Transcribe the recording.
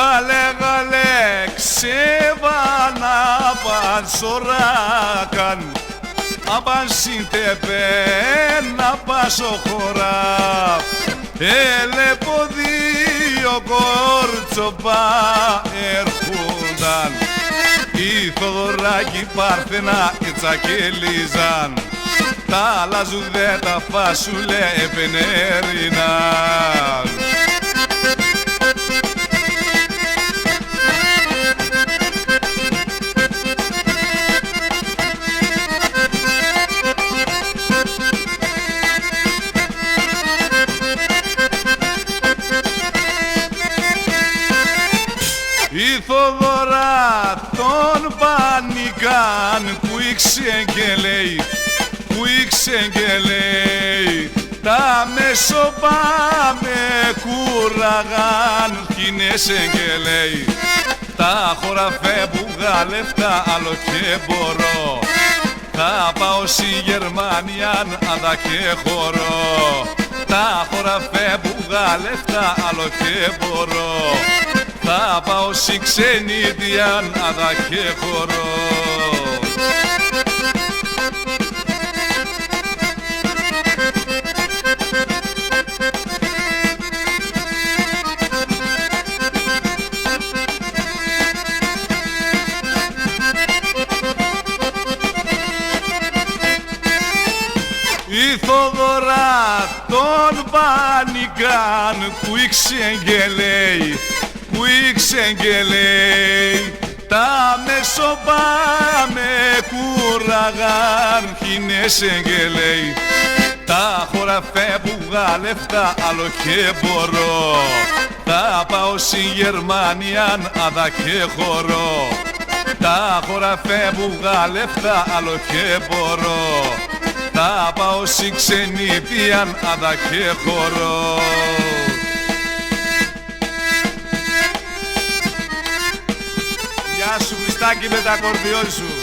Γαλέ ξεβάνα πανσοράκαν απαν συντεπέν απάσο χώρα έλε ποδίο κόρτσοπα έρχονταν η Θοδωράκη Παρθένα ετσακελίζαν τα λαζουδέ τα φάσουλε επενέριναν. Η Θοδωρά τον πανικάν που ήξεγγελέει, που ήξεγγελέει τα μεσοπάμε κούραγαν χινέσεγγελέει τα χωραφέ που γαλεφτά άλλο και μπορώ θα πάω στη Γερμανία ανδα και χωρώ τα χωραφέ που γαλεφτά άλλο και μπορώ θα πάω στη ξενίδια ανδα και χωρώ. Η Θοδωρά τον πανικάν που ήξεγγελέει, που ήξεγγελέει τα μεσοπάμε κούραγαν χινέσεγγελέει τα χωραφέ που γαλεφτά άλλο και μπορώ θα πάω στη Γερμανία ανδα και χωρώ τα χωραφέ που γαλεφτά άλλο και μπορώ θα πάω στη ξενίδια ανδα και χωρώ. Γεια σου Χριστάκη με τα κορδιόν σου.